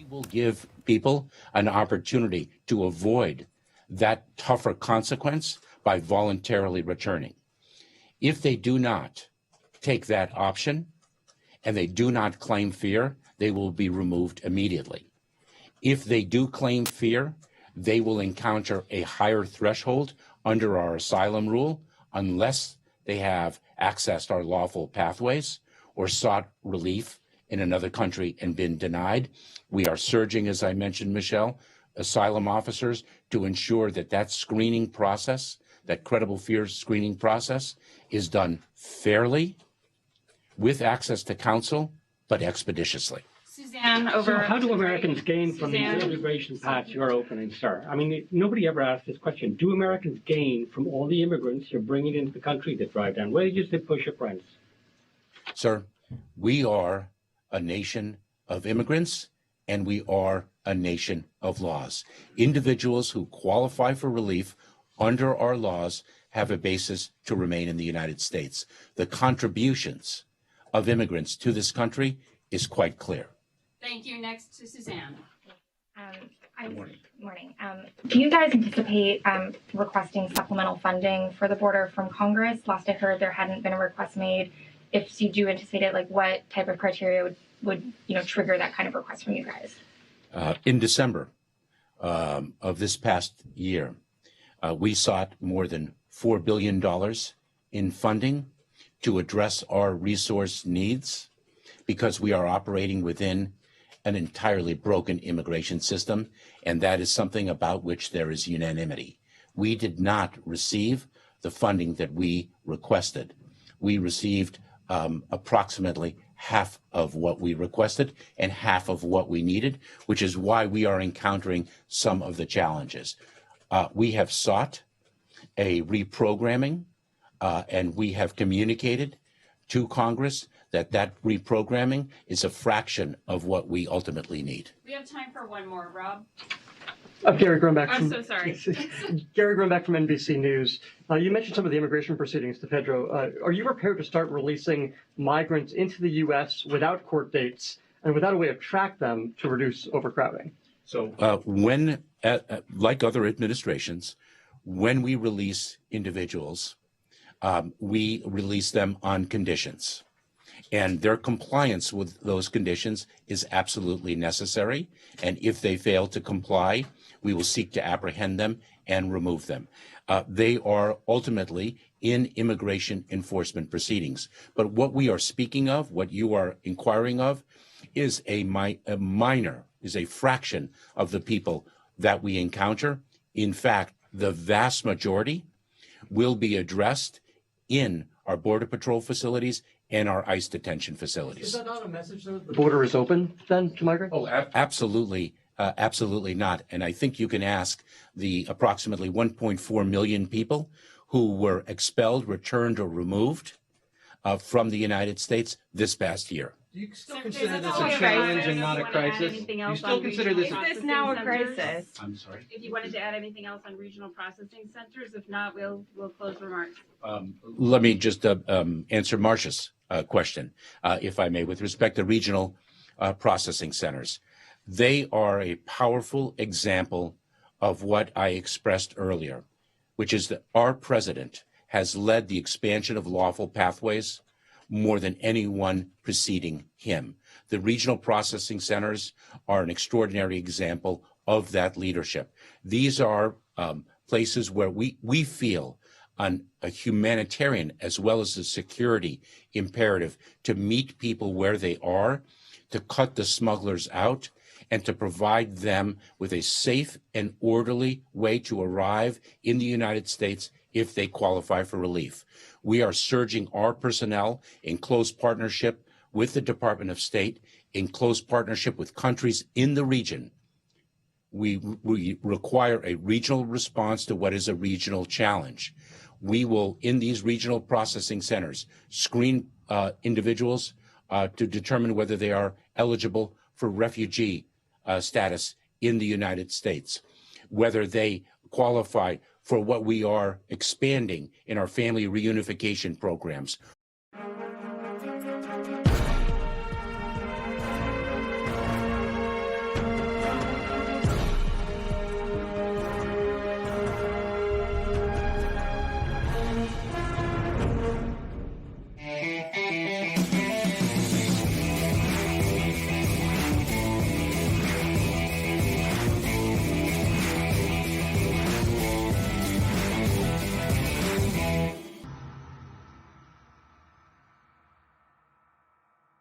We will give people an opportunity to avoid that tougher consequence by voluntarily returning. If they do not take that option and they do not claim fear, they will be removed immediately. If they do claim fear, they will encounter a higher threshold under our asylum rule unless they have accessed our lawful pathways or sought relief in another country and been denied. We are surging, as I mentioned, Michelle, asylum officers to ensure that that screening process, that credible fear screening process, is done fairly, with access to counsel, but expeditiously. Suzanne, over. So how do Americans gain from these Suzanne? immigration paths you're opening, sir? I mean, nobody ever asked this question. Do Americans gain from all the immigrants you're bringing into the country that drive down wages, that push up rents? Sir, we are a nation of immigrants, and we are a nation of laws. Individuals who qualify for relief under our laws have a basis to remain in the United States. The contributions of immigrants to this country is quite clear. Thank you. Next to Suzanne. Morning. Do you guys anticipate requesting supplemental funding for the border from Congress? Last I heard, there hadn't been a request made. If you do anticipate it, like what type of criteria would trigger that kind of request from you guys? In December of this past year, we sought more than $4 billion in funding to address our resource needs because we are operating within an entirely broken immigration system, and that is something about which there is unanimity. We did not receive the funding that we requested. We received approximately half of what we requested and half of what we needed, which is why we are encountering some of the challenges. We have sought a reprogramming, and we have communicated to Congress that reprogramming is a fraction of what we ultimately need. We have time for one more. Rob? Gary Grunback I'm from, so sorry. Gary Grunback from NBC News. You mentioned some of the immigration proceedings to Pedro. Are you prepared to start releasing migrants into the U.S. without court dates and without a way to track them to reduce overcrowding? So like other administrations, when we release individuals, we release them on conditions. And their compliance with those conditions is absolutely necessary. And if they fail to comply, we will seek to apprehend them and remove them. They are ultimately in immigration enforcement proceedings. But what we are speaking of, what you are inquiring of, is a fraction of the people that we encounter. In fact, the vast majority will be addressed in our Border Patrol facilities and our ICE detention facilities. Is that not a message that the border is open then to migrants? Oh, absolutely. Absolutely not. And I think you can ask the approximately 1.4 million people who were expelled, returned, or removed from the United States this past year. Do you still Secretary, consider that's this all a right. challenge I and not a don't know if you wanna add crisis? anything Do you else still on consider regional this? processing Is this now a centers? crisis? I'm sorry. If you wanted to add anything else on regional processing centers, if not, we'll close remarks. Let me just answer Marcia's question, if I may, with respect to regional processing centers. They are a powerful example of what I expressed earlier, which is that our president has led the expansion of lawful pathways more than anyone preceding him. The regional processing centers are an extraordinary example of that leadership. These are places where we feel a humanitarian as well as a security imperative to meet people where they are, to cut the smugglers out, and to provide them with a safe and orderly way to arrive in the United States if they qualify for relief. We are surging our personnel in close partnership with the Department of State, in close partnership with countries in the region. We require a regional response to what is a regional challenge. We will, in these regional processing centers, screen individuals to determine whether they are eligible for refugee status in the United States, whether they qualify for what we are expanding in our family reunification programs,